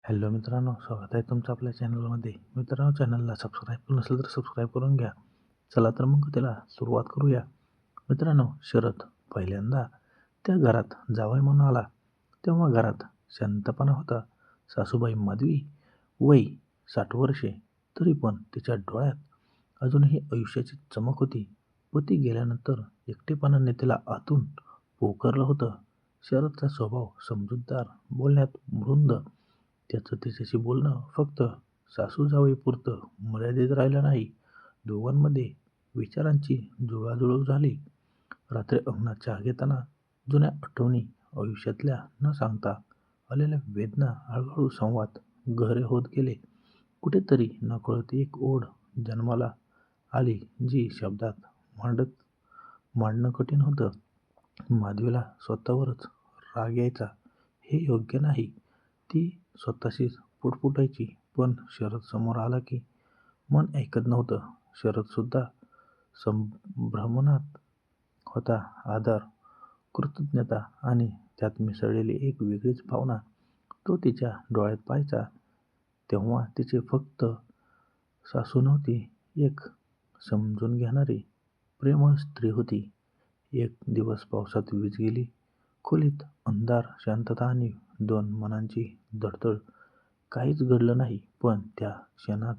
Hello मित्रांनो, स्वागत आहे तुमचं आपल्या चॅनलमध्ये. मित्रांनो, चॅनलला सबस्क्राईब नसेल तर सबस्क्राईब करून घ्या. चला तर मग त्याला सुरुवात करूया. मित्रांनो, शरद पहिल्यांदा त्या घरात जावई म्हणून आला तेव्हा घरात शांतपणा होता. सासूबाई माधवी, वय 60 वर्षे, तरी पण तिच्या डोळ्यात अजूनही आयुष्याची चमक होती. पती गेल्यानंतर एकटेपणाने तिला आतून पोखरलं होतं. शरदचा स्वभाव समजूतदार, बोलण्यात मृदू. त्याचं तिच्याशी बोलणं फक्त सासू-जावईपुरतं मर्यादित राहिलं नाही. दोघांमध्ये विचारांची जुळवाजुळव झाली. रात्री अंगणात चहा घेताना जुन्या आठवणी, आयुष्यातल्या न सांगता आलेल्या वेदना, हळूहळू संवाद गहरे होत गेले. कुठेतरी नकळत एक ओढ जन्माला आली, जी शब्दात मांडणं कठीण होतं. माधवीला स्वतःवरच राग यायचा. हे योग्य नाही. ती स्वतःशीच पुटपुटायची. पण शरद समोर आला की मन ऐकत नव्हतं. शरदसुद्धा संभ्रमात होता. आदर, कृतज्ञता आणि त्यात मिसळलेली एक वेगळीच भावना. तो तिच्या डोळ्यात पाहायचा तेव्हा तिची फक्त सासू नव्हती, एक समजून घेणारी, प्रेमळ स्त्री होती. एक दिवस पावसात वीज गेली. खोलीत अंधार, शांतता आणि दोन मनांची धडधड. काहीच घडलं नाही, पण त्या क्षणात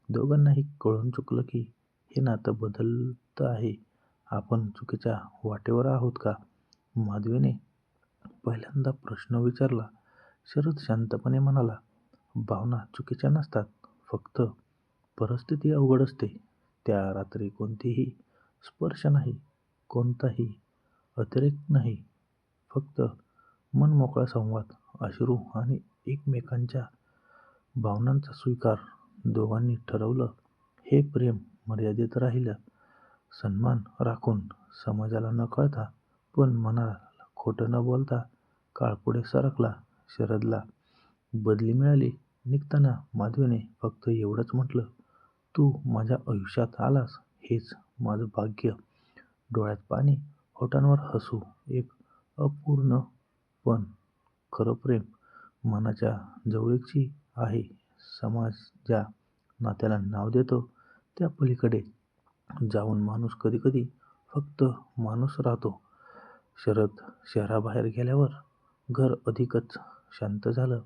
दोघांनाही कळून चुकलं की हे नातं बदलतं आहे. आपण चुकीच्या वाटेवर आहोत का? माधवीने पहिल्यांदा प्रश्न विचारला. शरद शांतपणे म्हणाला, भावना चुकीच्या नसतात, फक्त परिस्थिती अवघड असते. त्या रात्री कोणतीही स्पर्श नाही, कोणताही अतिरेक नाही, फक्त मनमोकळा संवाद, अश्रू आणि एकमेकांच्या भावनांचा स्वीकार. दोघांनी ठरवलं, हे प्रेम मर्यादित राहिलं, सन्मान राखून, समाजाला न कळता पण मनाला खोटं न बोलता. काळ पुढे सरकला. शरदला बदली मिळाली. निघताना माधवीने फक्त एवढंच म्हटलं, तू माझ्या आयुष्यात आलास हेच माझं भाग्य. डोळ्यात पाणी, ओठांवर हसू. एक अपूर्ण पण खरं प्रेम. मनाच्या जवळीकची आहे. समाज ज्या नात्याला नाव देतो त्या पलीकडे जाऊन माणूस कधीकधी फक्त माणूस राहतो. शरद शहराबाहेर गेल्यावर घर अधिकच शांत झालं.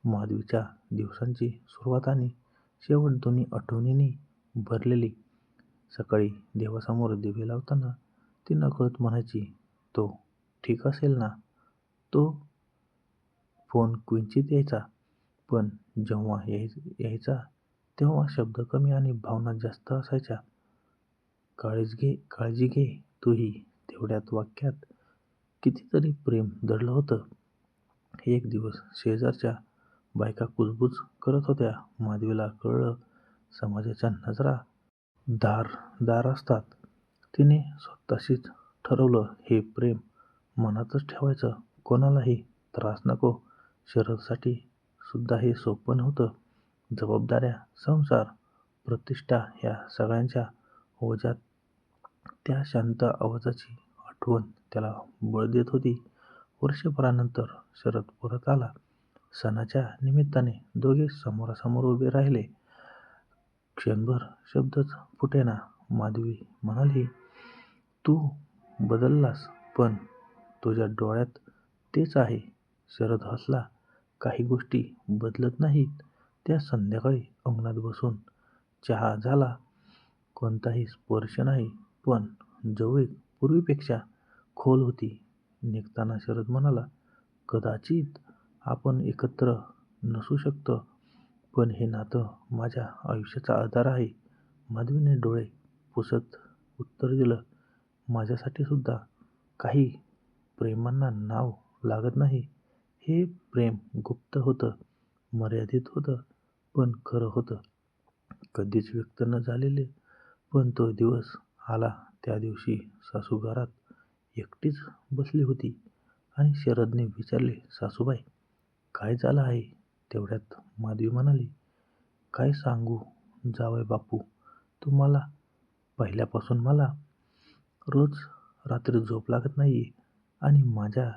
माधवीच्या दिवसांची सुरुवात आणि शेवट दोन्ही आठवणींनी भरलेली. सकाळी देवासमोर दिवे लावताना ती नकळत म्हणायची, तो ठीक असेल ना? तो फोन क्वचित यायचा, पण जेव्हा यायचा तेव्हा शब्द कमी आणि भावना जास्त असायच्या. काळजी घे तूही. तेवढ्याच वाक्यात कितीतरी प्रेम दडलं होतं. एक दिवस शेजारच्या बायका कुजबूज करत होत्या. माधवीला कळलं, समाजाच्या नजरा धारदार असतात. तिने स्वतःशीच ठरवलं, हे प्रेम मनातच ठेवायचं, कोणालाही त्रास नको. शरदसाठी सुद्धा हे सोपं नव्हतं. जबाबदाऱ्या, संसार, प्रतिष्ठा या सगळ्यांच्या ओझ्यात त्या शांत आवाजाची आठवण त्याला बळ देत होती. वर्षभरानंतर शरद परत आला. सणाच्या निमित्ताने दोघे समोरासमोर उभे राहिले. क्षणभर शब्दच फुटेना. माधवी म्हणाली, तू बदललास, पण तुझ्या डोळ्यात तेच आहे. शरद हसला, काही गोष्टी बदलत नाहीत. त्या संध्याकाळी अंगणात बसून चहा झाला. कोणताही स्पर्श नाही, पण जवळीक पूर्वीपेक्षा खोल होती. निघताना शरद म्हणाला, कदाचित आपण एकत्र नसू शकतो, पण हे नातं माझ्या आयुष्याचा आधार आहे. माधवीने डोळे पुसत उत्तर दिलं, माझ्यासाठी सुद्धा. काही प्रेमांना नाव लागत नाही. हे प्रेम गुप्त होतं, मर्यादित होतं, पण खरं होतं. कधीच व्यक्त न झालेले. पण तो दिवस आला त्या दिवशी सासू घरात एकटीच बसली होती आणि शरदने विचारले, सासूबाई, काय झालं आहे? तेवढ्यात माधवी म्हणाली, काय सांगू जावई बापू, तुम्हाला पाहिल्यापासून मला रोज रात्री झोप लागत नाहीये आणि माझ्या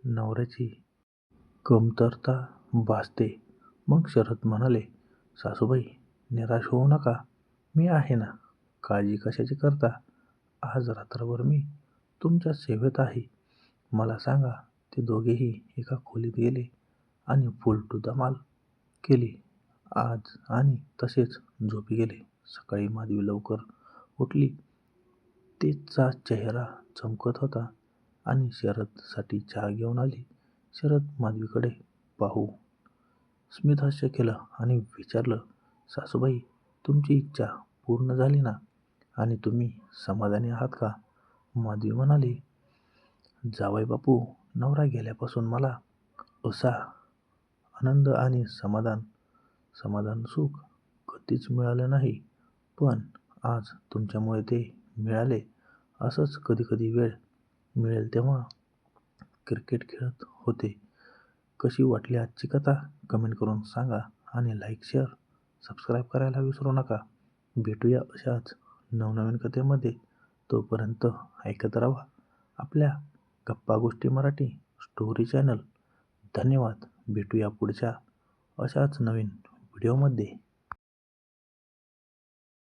नवऱ्याची कमतरता भासते. मग शरद म्हणाले, सासूबाई निराश होऊ नका, मी आहे ना, काळजी कशाची करता, आज रात्रभर मी तुमच्या सेवेत आहे. मला सांगा. ते दोघेही एका खोलीत गेले आणि फुल टू धमाल केली आज आणि तसेच झोपी गेले. सकाळी माधवी लवकर उठली. तिचा चेहरा चमकत होता आणि शरदसाठी चहा घेऊन आली. शरद माधवीकडे पाहू स्मितहास्य केलं आणि विचारलं, सासूबाई तुमची इच्छा पूर्ण झाली ना आणि तुम्ही समाधानी आहात का? माधवी म्हणाली, जावई बापू, नवरा गेल्यापासून मला असा आनंद आणि समाधान सुख कधीच मिळालं नाही, पण आज तुमच्यामुळे ते मिळाले. असंच कधी वेळ मिळेल तेव्हा क्रिकेट खेळत होते. कशी वाटली आजची कथा कमेंट करून सांगा आणि लाईक, शेअर, सबस्क्राईब करायला विसरू नका. भेटूया अशाच नवनवीन कथेमध्ये. तोपर्यंत ऐकत राहा आपल्या गप्पा गोष्टी मराठी स्टोरी चॅनल. धन्यवाद. भेटूया पुढच्या अशाच नवीन व्हिडिओमध्ये.